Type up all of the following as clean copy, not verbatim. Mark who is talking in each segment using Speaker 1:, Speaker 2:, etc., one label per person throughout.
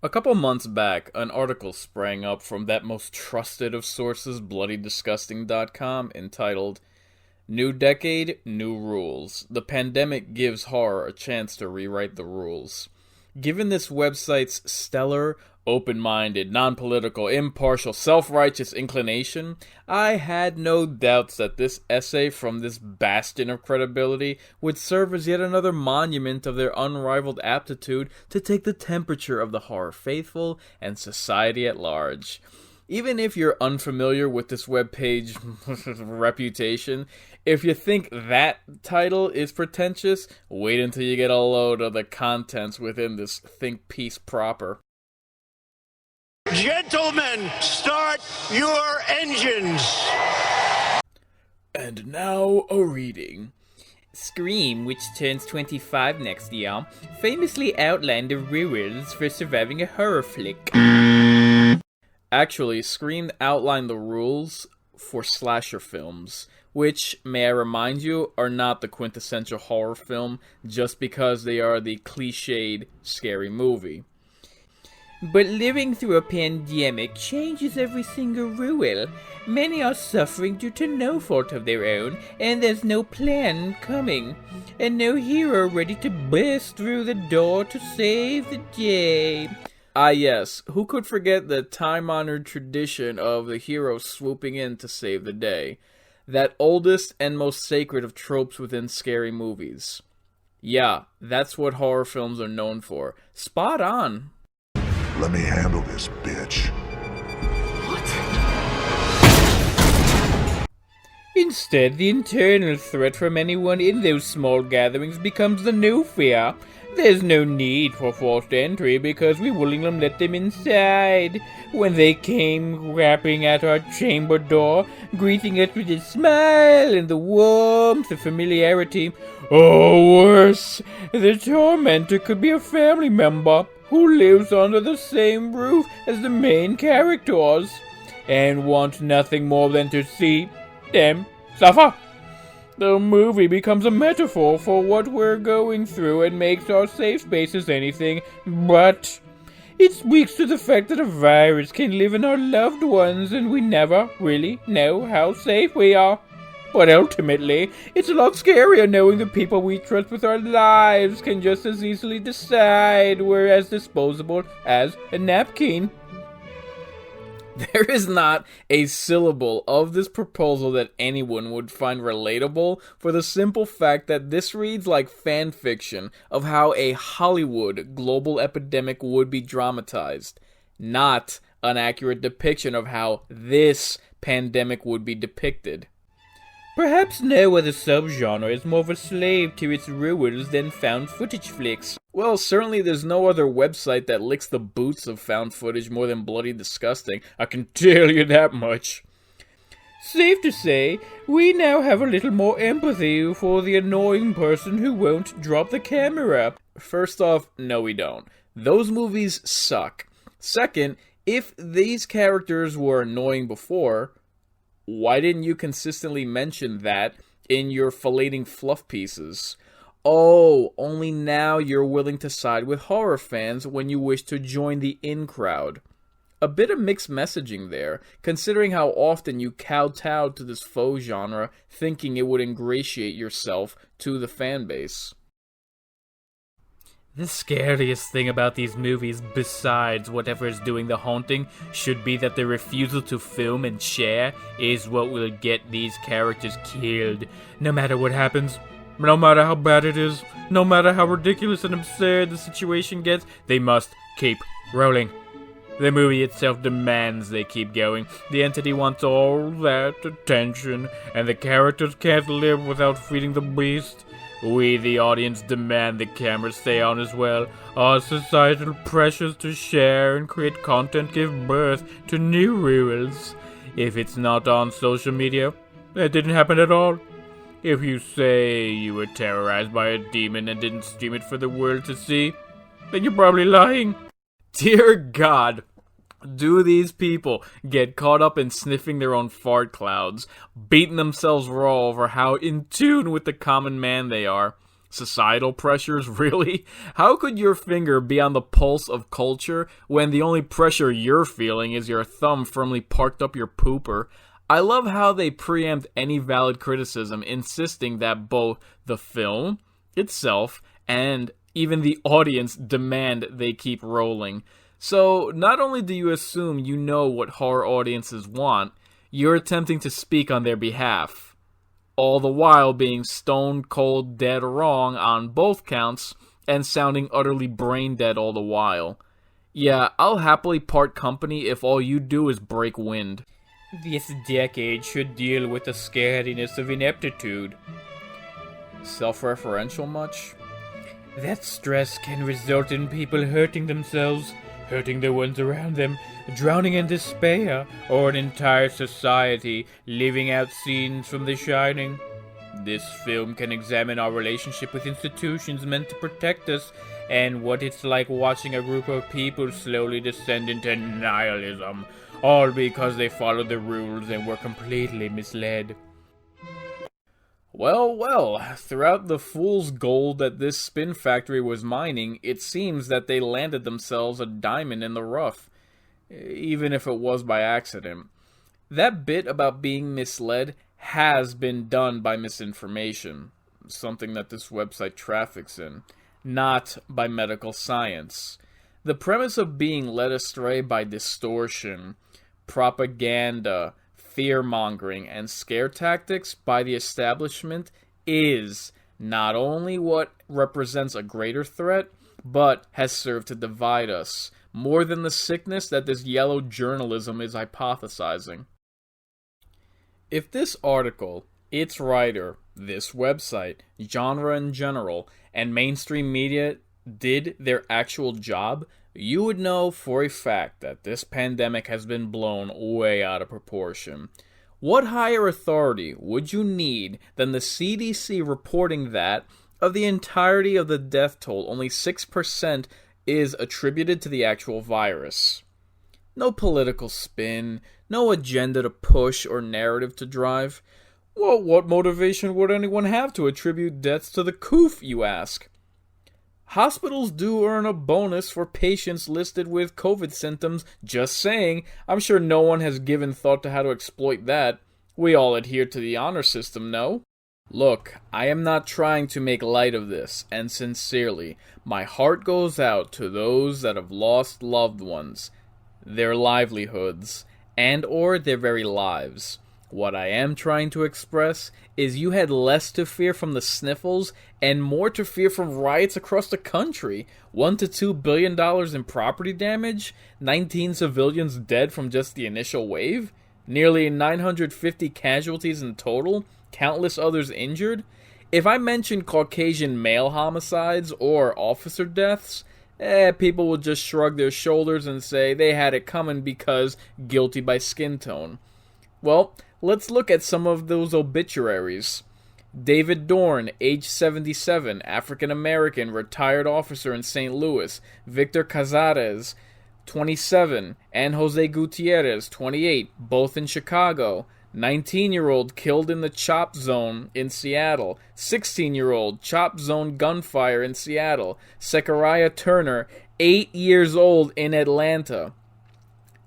Speaker 1: A couple months back, an article sprang up from that most trusted of sources, bloodydisgusting.com, entitled New Decade, New Rules. The pandemic gives horror a chance to rewrite the rules. Given this website's stellar, open-minded, non-political, impartial, self-righteous inclination, I had no doubts that this essay from this bastion of credibility would serve as yet another monument of their unrivaled aptitude to take the temperature of the horror faithful and society at large. Even if you're unfamiliar with this webpage reputation, if you think that title is pretentious, wait until you get a load of the contents within this think piece proper.
Speaker 2: Gentlemen, start your engines.
Speaker 1: And now a reading.
Speaker 3: Scream, which turns 25 next year, famously outlined the rules for surviving a horror flick.
Speaker 1: Actually, Scream outlined the rules for slasher films, which, may I remind you, are not the quintessential horror film just because they are the cliched scary movie.
Speaker 3: But living through a pandemic changes every single rule. Many are suffering due to no fault of their own, and there's no plan coming, and no hero ready to burst through the door to save the day.
Speaker 1: Ah yes, who could forget the time-honored tradition of the hero swooping in to save the day? That oldest and most sacred of tropes within scary movies. Yeah, that's what horror films are known for. Spot on!
Speaker 4: Let me handle this, bitch.
Speaker 3: Instead, the internal threat from anyone in those small gatherings becomes the new fear. There's no need for forced entry because we willingly let them inside. When they came rapping at our chamber door, greeting us with a smile and the warmth of familiarity, or worse, the tormentor could be a family member who lives under the same roof as the main characters, and wants nothing more than to see them suffer. The movie becomes a metaphor for what we're going through and makes our safe spaces anything but. It speaks to the fact that a virus can live in our loved ones and we never really know how safe we are. But ultimately, it's a lot scarier knowing the people we trust with our lives can just as easily decide we're as disposable as a napkin.
Speaker 1: There is not a syllable of this proposal that anyone would find relatable for the simple fact that this reads like fan fiction of how a Hollywood global epidemic would be dramatized, not an accurate depiction of how this pandemic would be depicted.
Speaker 3: Perhaps no other subgenre is more of a slave to its rules than found footage flicks.
Speaker 1: Well, certainly there's no other website that licks the boots of found footage more than Bloody Disgusting. I can tell you that much.
Speaker 3: Safe to say, we now have a little more empathy for the annoying person who won't drop the camera.
Speaker 1: First off, no we don't. Those movies suck. Second, if these characters were annoying before, why didn't you consistently mention that in your filleting fluff pieces? Oh, only now you're willing to side with horror fans when you wish to join the in crowd. A bit of mixed messaging there, considering how often you kowtowed to this faux genre, thinking it would ingratiate yourself to the fan base.
Speaker 3: The scariest thing about these movies, besides whatever is doing the haunting, should be that the refusal to film and share is what will get these characters killed. No matter what happens, no matter how bad it is, no matter how ridiculous and absurd the situation gets, they must keep rolling. The movie itself demands they keep going. The entity wants all that attention, and the characters can't live without feeding the beast. We, the audience, demand the cameras stay on as well. Our societal pressures to share and create content give birth to new rules. If it's not on social media, it didn't happen at all. If you say you were terrorized by a demon and didn't stream it for the world to see, then you're probably lying.
Speaker 1: Dear God, do these people get caught up in sniffing their own fart clouds, beating themselves raw over how in tune with the common man they are? Societal pressures, really? How could your finger be on the pulse of culture when the only pressure you're feeling is your thumb firmly parked up your pooper? I love how they preempt any valid criticism, insisting that both the film itself and even the audience demand they keep rolling. So, not only do you assume you know what horror audiences want, you're attempting to speak on their behalf, all the while being stone cold dead wrong on both counts and sounding utterly brain dead all the while. Yeah, I'll happily part company if all you do is break wind.
Speaker 3: This decade should deal with the scariness of ineptitude.
Speaker 1: Self-referential much?
Speaker 3: That stress can result in people hurting themselves, hurting the ones around them, drowning in despair, or an entire society living out scenes from The Shining. This film can examine our relationship with institutions meant to protect us, and what it's like watching a group of people slowly descend into nihilism, all because they followed the rules and were completely misled.
Speaker 1: Well, throughout the fool's gold that this spin factory was mining, it seems that they landed themselves a diamond in the rough, even if it was by accident. That bit about being misled has been done by misinformation, something that this website traffics in, not by medical science. The premise of being led astray by distortion, propaganda, fear-mongering, and scare tactics by the establishment is not only what represents a greater threat, but has served to divide us, more than the sickness that this yellow journalism is hypothesizing. If this article, its writer, this website, genre in general, and mainstream media did their actual job, you would know for a fact that this pandemic has been blown way out of proportion. What higher authority would you need than the CDC reporting that, of the entirety of the death toll, only 6% is attributed to the actual virus? No political spin, no agenda to push or narrative to drive. Well, what motivation would anyone have to attribute deaths to the coof, you ask? Hospitals do earn a bonus for patients listed with COVID symptoms, just saying. I'm sure no one has given thought to how to exploit that. We all adhere to the honor system, no? Look, I am not trying to make light of this, and sincerely, my heart goes out to those that have lost loved ones, their livelihoods, and or their very lives. What I am trying to express is you had less to fear from the sniffles and more to fear from riots across the country. $1 to $2 billion in property damage, 19 civilians dead from just the initial wave, nearly 950 casualties in total, countless others injured. If I mention Caucasian male homicides or officer deaths, people will just shrug their shoulders and say they had it coming because guilty by skin tone. Well, let's look at some of those obituaries. David Dorn, age 77, African-American, retired officer in St. Louis. Victor Cazares, 27, and Jose Gutierrez, 28, both in Chicago. 19-year-old killed in the chop zone in Seattle. 16-year-old chop zone gunfire in Seattle. Zechariah Turner, 8 years old, in Atlanta.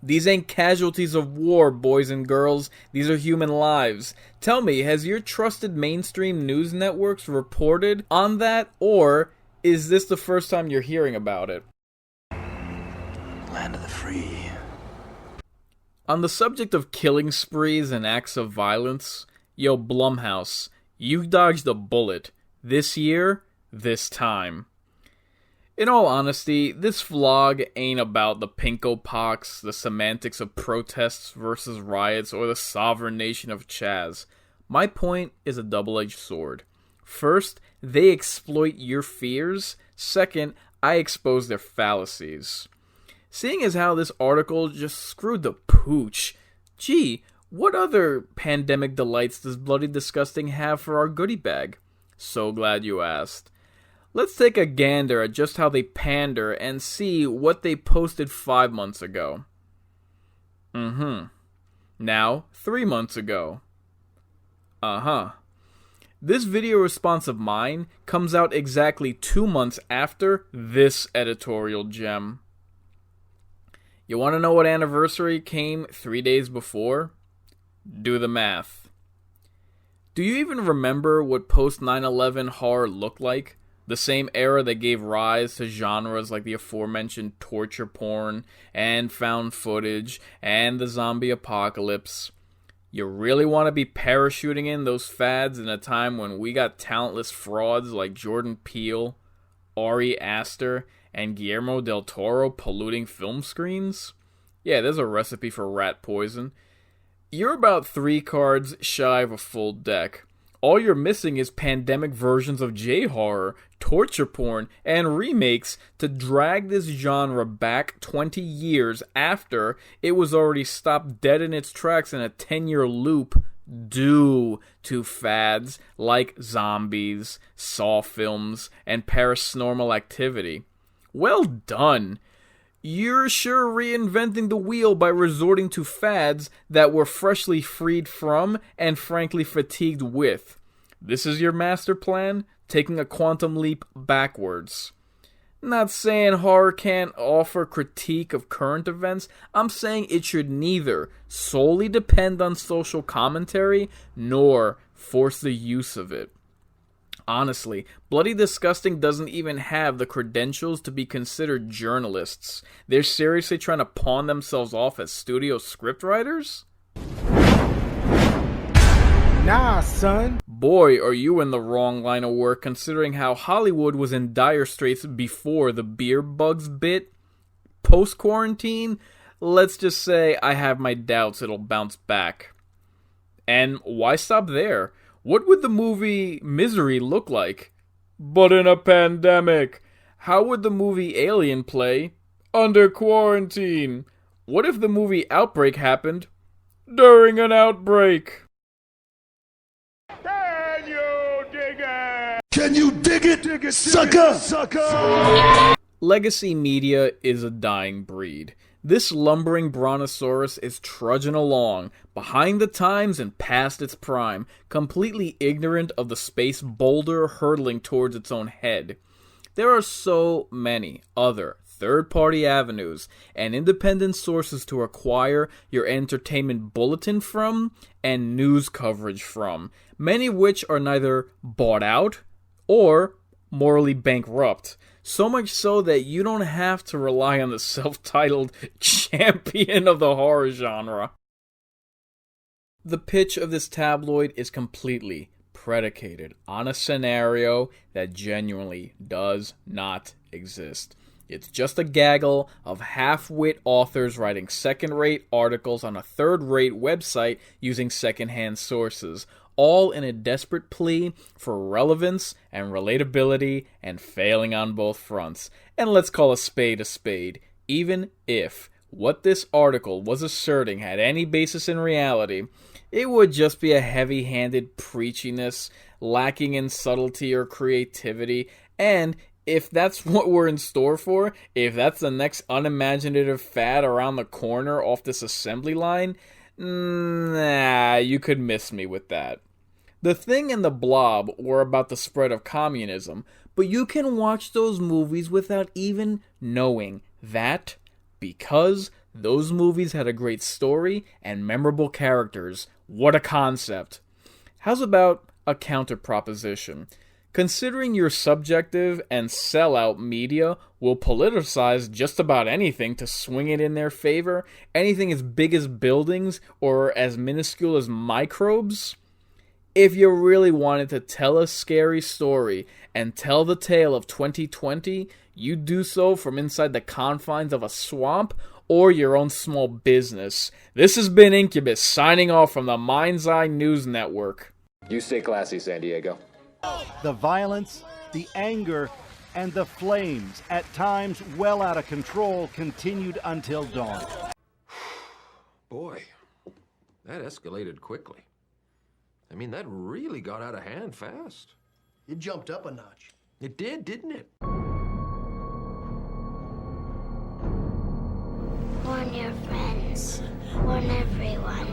Speaker 1: These ain't casualties of war, boys and girls. These are human lives. Tell me, has your trusted mainstream news networks reported on that, or is this the first time you're hearing about it?
Speaker 5: Land of the free.
Speaker 1: On the subject of killing sprees and acts of violence, yo, Blumhouse, you dodged a bullet. This year, this time. In all honesty, this vlog ain't about the pinko pox, the semantics of protests versus riots, or the sovereign nation of Chaz. My point is a double-edged sword. First, they exploit your fears. Second, I expose their fallacies. Seeing as how this article just screwed the pooch, gee, what other pandemic delights does Bloody Disgusting have for our goodie bag? So glad you asked. Let's take a gander at just how they pander and see what they posted 5 months ago. Now, 3 months ago. This video response of mine comes out exactly 2 months after this editorial gem. You want to know what anniversary came 3 days before? Do the math. Do you even remember what post 9/11 horror looked like? The same era that gave rise to genres like the aforementioned torture porn and found footage and the zombie apocalypse. You really want to be parachuting in those fads in a time when we got talentless frauds like Jordan Peele, Ari Aster, and Guillermo del Toro polluting film screens? Yeah, there's a recipe for rat poison. You're about 3 cards shy of a full deck. All you're missing is pandemic versions of J-horror, torture porn, and remakes to drag this genre back 20 years after it was already stopped dead in its tracks in a 10-year loop due to fads like zombies, Saw films, and paranormal activity. Well done! You're sure reinventing the wheel by resorting to fads that we're freshly freed from and frankly fatigued with. This is your master plan, taking a quantum leap backwards. Not saying horror can't offer critique of current events, I'm saying it should neither solely depend on social commentary nor force the use of it. Honestly, Bloody Disgusting doesn't even have the credentials to be considered journalists. They're seriously trying to pawn themselves off as studio scriptwriters?
Speaker 6: Nah, son.
Speaker 1: Boy, are you in the wrong line of work considering how Hollywood was in dire straits before the beer bugs bit. Post-quarantine, let's just say I have my doubts it'll bounce back. And why stop there? What would the movie Misery look like? But in a pandemic. How would the movie Alien play? Under quarantine. What if the movie Outbreak happened during an outbreak?
Speaker 4: Can you dig it, sucker?
Speaker 1: Legacy media is a dying breed. This lumbering brontosaurus is trudging along, behind the times and past its prime, completely ignorant of the space boulder hurtling towards its own head. There are so many other third-party avenues and independent sources to acquire your entertainment bulletin from and news coverage from, many of which are neither bought out or morally bankrupt. So much so that you don't have to rely on the self-titled champion of the horror genre. The pitch of this tabloid is completely predicated on a scenario that genuinely does not exist. It's just a gaggle of half-wit authors writing second-rate articles on a third-rate website using second-hand sources, all in a desperate plea for relevance and relatability and failing on both fronts. And let's call a spade, even if what this article was asserting had any basis in reality, it would just be a heavy-handed preachiness, lacking in subtlety or creativity, and if that's what we're in store for, if that's the next unimaginative fad around the corner off this assembly line, nah, you could miss me with that. The Thing and The Blob were about the spread of communism, but you can watch those movies without even knowing that because those movies had a great story and memorable characters. What a concept. How's about a counter proposition? Considering your subjective and sellout media will politicize just about anything to swing it in their favor, anything as big as buildings or as minuscule as microbes, if you really wanted to tell a scary story and tell the tale of 2020, you do so from inside the confines of a swamp or your own small business. This has been Incubus, signing off from the Mind's Eye News Network.
Speaker 7: You stay classy, San Diego.
Speaker 6: The violence, the anger, and the flames, at times well out of control, continued until dawn.
Speaker 8: Boy, that escalated quickly. I mean, that really got out of hand fast.
Speaker 9: It jumped up a notch.
Speaker 8: It did, didn't it?
Speaker 10: Warn your friends. Warn everyone.